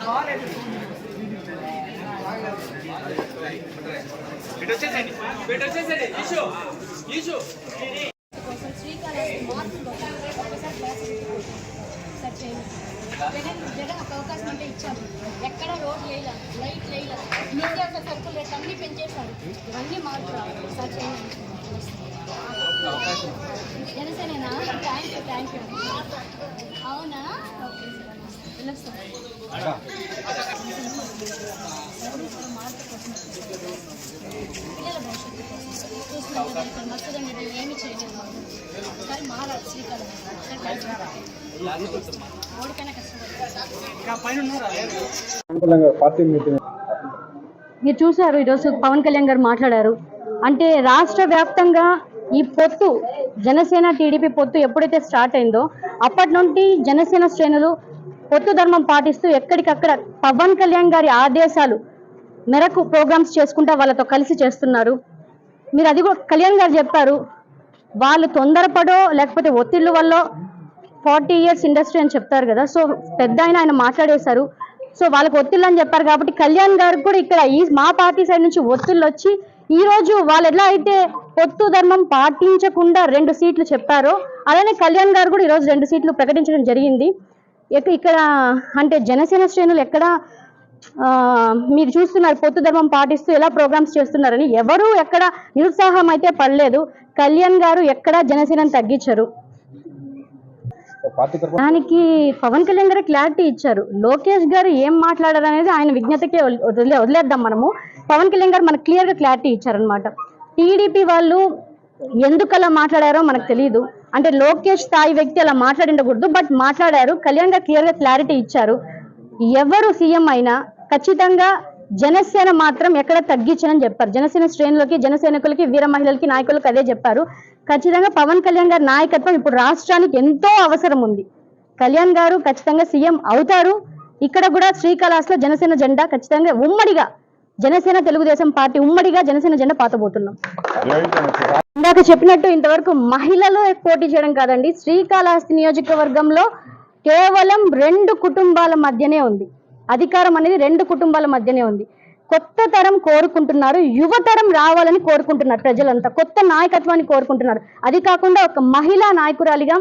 జగన్ ఒక అవకాశం అంటే ఇచ్చారు. ఎక్కడ రోడ్ వేయాల, లైట్ వేయాల, మీడియా సర్కిల్ రేట్లు అన్నీ పెంచేశారు. ఇవన్నీ మార్పు రావాలి సార్. చేయండి జనసేన. Thank you. అవునా? ఓకే సార్, వెళ్ళొస్తాం. మార్పు కోసం పిల్లల భవిష్యత్తు కోసం చూస్తున్నాం. మత్స్యదండ ఏమి చేయలేదు. కానీ మారాలి శ్రీకారం. మీరు చూశారు ఈరోజు పవన్ కళ్యాణ్ గారు మాట్లాడారు. అంటే రాష్ట్ర వ్యాప్తంగా ఈ పొత్తు జనసేన టీడీపీ పొత్తు ఎప్పుడైతే స్టార్ట్ అయిందో అప్పటి నుండి జనసేన శ్రేణులు పొత్తు ధర్మం పాటిస్తూ ఎక్కడికక్కడ పవన్ కళ్యాణ్ గారి ఆదేశాలు మేరకు ప్రోగ్రామ్స్ చేసుకుంటా వాళ్ళతో కలిసి చేస్తున్నారు. మీరు అది కూడా కళ్యాణ్ గారు చెప్పారు, వాళ్ళు తొందరపడో లేకపోతే ఒత్తిళ్ళ వల్ల 40 years ఇండస్ట్రీ అని చెప్తారు కదా. సో పెద్ద ఆయన మాట్లాడేశారు. సో వాళ్ళకి ఒత్తిళ్ళు అని చెప్పారు కాబట్టి కళ్యాణ్ గారు కూడా ఇక్కడ మా పార్టీ సైడ్ నుంచి ఒత్తిళ్ళు వచ్చి ఈ రోజు వాళ్ళు ఎలా అయితే పొత్తు ధర్మం పాటించకుండా 2 సీట్లు చెప్పారో అలానే కళ్యాణ్ గారు కూడా ఈరోజు 2 సీట్లు ప్రకటించడం జరిగింది. ఇక్కడ అంటే జనసేన శ్రేణులు ఎక్కడ మీరు చూస్తున్నారు పొత్తు ధర్మం పాటిస్తూ ఎలా ప్రోగ్రామ్స్ చేస్తున్నారని. ఎవరు ఎక్కడ నిరుత్సాహం అయితే పడలేదు. కళ్యాణ్ గారు ఎక్కడ జనసేనను తగ్గించారు. దానికి పవన్ కళ్యాణ్ గారు క్లారిటీ ఇచ్చారు. లోకేష్ గారు ఏం మాట్లాడారు అనేది ఆయన విజ్ఞతకే వదిలేద్దాం మనము. పవన్ కళ్యాణ్ గారు మనకు క్లియర్ గా క్లారిటీ ఇచ్చారనమాట. టీడీపీ వాళ్ళు ఎందుకు అలా మాట్లాడారో మనకు తెలియదు. అంటే లోకేష్ స్థాయి వ్యక్తి అలా మాట్లాడిండకూడదు, బట్ మాట్లాడారు. కళ్యాణ్ గారు క్లియర్ గా క్లారిటీ ఇచ్చారు. ఎవరు సీఎం అయినా ఖచ్చితంగా జనసేన మాత్రం ఎక్కడ తగ్గించనని చెప్పారు. జనసేన శ్రేణులకి, జనసైనికులకి, వీర మహిళలకి, నాయకులకి అదే చెప్పారు. ఖచ్చితంగా పవన్ కళ్యాణ్ గారి నాయకత్వం ఇప్పుడు రాష్ట్రానికి ఎంతో అవసరం ఉంది. కళ్యాణ్ గారు ఖచ్చితంగా సీఎం అవుతారు. ఇక్కడ కూడా శ్రీకాళహస్తిలో జనసేన జెండా ఖచ్చితంగా ఉమ్మడిగా జనసేన తెలుగుదేశం పార్టీ ఉమ్మడిగా జనసేన జెండా పాతబోతున్నాం. ఇందాక చెప్పినట్టు ఇంతవరకు మహిళలు పోటీ చేయడం కాదండి. శ్రీకాళహస్తి నియోజకవర్గంలో కేవలం 2 కుటుంబాల మధ్యనే ఉంది. అధికారం అనేది 2 కుటుంబాల మధ్యనే ఉంది. కొత్త తరం కోరుకుంటున్నారు, యువతరం రావాలని కోరుకుంటున్నారు ప్రజలంతా. కొత్త నాయకత్వాన్ని కోరుకుంటున్నారు. అది కాకుండా ఒక మహిళా నాయకురాలిగా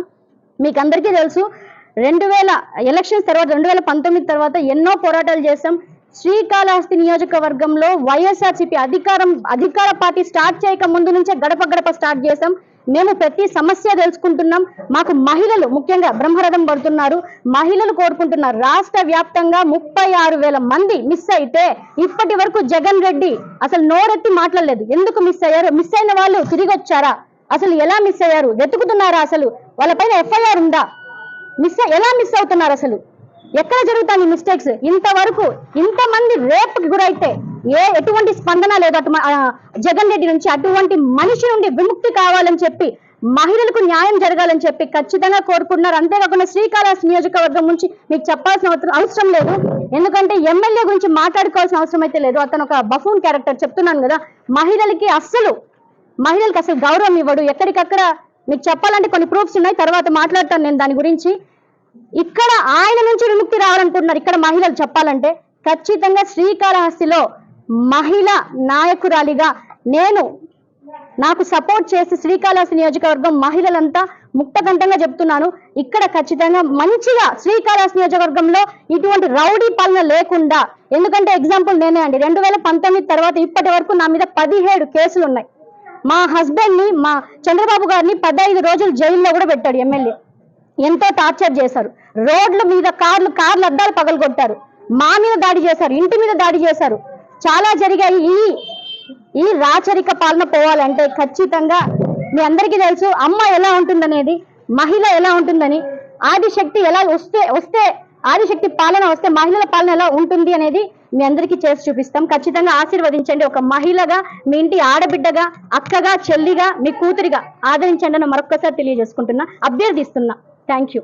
మీకు అందరికీ తెలుసు 2000 ఎలక్షన్స్ తర్వాత 2019 తర్వాత ఎన్నో పోరాటాలు చేశాం. శ్రీకాళహస్తి నియోజకవర్గంలో వైఎస్ఆర్సీపీ అధికార పార్టీ స్టార్ట్ చేయక ముందు నుంచే గడప గడప స్టార్ట్ చేశాం. మేము ప్రతి సమస్య తెలుసుకుంటున్నాం. మాకు మహిళలు ముఖ్యంగా బ్రహ్మరథం పడుతున్నారు. మహిళలు కోరుకుంటున్నారు. రాష్ట్ర వ్యాప్తంగా 36,000 మంది మిస్ అయితే ఇప్పటి వరకు జగన్ రెడ్డి అసలు నోరెత్తి మాట్లాడలేదు. ఎందుకు మిస్ అయ్యారు? మిస్ అయిన వాళ్ళు తిరిగి వచ్చారా? అసలు ఎలా మిస్ అయ్యారు? వెతుకుతున్నారా? అసలు వాళ్ళపైన ఎఫ్ఐఆర్ ఉందా? ఎలా మిస్ అవుతున్నారు? అసలు ఎక్కడ జరుగుతాయి మిస్టేక్స్? ఇంతవరకు ఇంతమంది రేపుకి గురైతే ఎటువంటి స్పందన లేదు జగన్ రెడ్డి నుంచి. అటువంటి మనిషి నుండి విముక్తి కావాలని చెప్పి, మహిళలకు న్యాయం జరగాలని చెప్పి ఖచ్చితంగా కోరుకుంటున్నారు. అంతేకాకుండా శ్రీకాళహస్తి నియోజకవర్గం నుంచి మీకు చెప్పాల్సిన అవసరం లేదు. ఎందుకంటే ఎమ్మెల్యే గురించి మాట్లాడుకోవాల్సిన అవసరం అయితే లేదు. అతను ఒక బఫూన్ క్యారెక్టర్. చెప్తున్నాను కదా, మహిళలకి అసలు గౌరవం ఇవ్వడు. ఎక్కడికక్కడ మీకు చెప్పాలంటే కొన్ని ప్రూఫ్స్ ఉన్నాయి, తర్వాత మాట్లాడతాను నేను దాని గురించి. ఇక్కడ ఆయన నుంచి విముక్తి రావాలనుకుంటున్నారు ఇక్కడ మహిళలు. చెప్పాలంటే ఖచ్చితంగా శ్రీకాళహస్తిలో మహిళా నాయకురాలిగా నాకు సపోర్ట్ చేసి శ్రీకాళహస్తి నియోజకవర్గం మహిళలంతా ముక్తకంఠంగా చెప్తున్నాను, ఇక్కడ ఖచ్చితంగా మంచిగా శ్రీకాళహస్తి నియోజకవర్గంలో ఇటువంటి రౌడీ పాలన లేకుండా. ఎందుకంటే ఎగ్జాంపుల్ నేనే అండి. 2019 తర్వాత ఇప్పటి వరకు నా మీద 17 కేసులు ఉన్నాయి. మా హస్బెండ్ ని, మా చంద్రబాబు గారిని 15 రోజులు జైల్లో కూడా పెట్టాడు ఎమ్మెల్యే. ఎంతో టార్చర్ చేశారు. రోడ్ల మీద కార్లు అద్దాలు పగలగొట్టారు. మా మీద దాడి చేశారు, ఇంటి మీద దాడి చేశారు. చాలా జరిగాయి. ఈ రాచరిక పాలన పోవాలంటే ఖచ్చితంగా మీ అందరికీ తెలుసు అమ్మ ఎలా ఉంటుందనేది, మహిళ ఎలా ఉంటుందని, ఆదిశక్తి ఎలా వస్తే ఆదిశక్తి పాలన వస్తే మహిళల పాలన ఎలా ఉంటుంది అనేది మీ అందరికీ చేసి చూపిస్తాం. ఖచ్చితంగా ఆశీర్వదించండి. ఒక మహిళగా, మీ ఇంటి ఆడబిడ్డగా, అక్కగా, చెల్లిగా, మీ కూతురిగా ఆదరించండి అని మరొక్కసారి తెలియజేసుకుంటున్నా, అభ్యర్థిస్తున్నా. Thank you.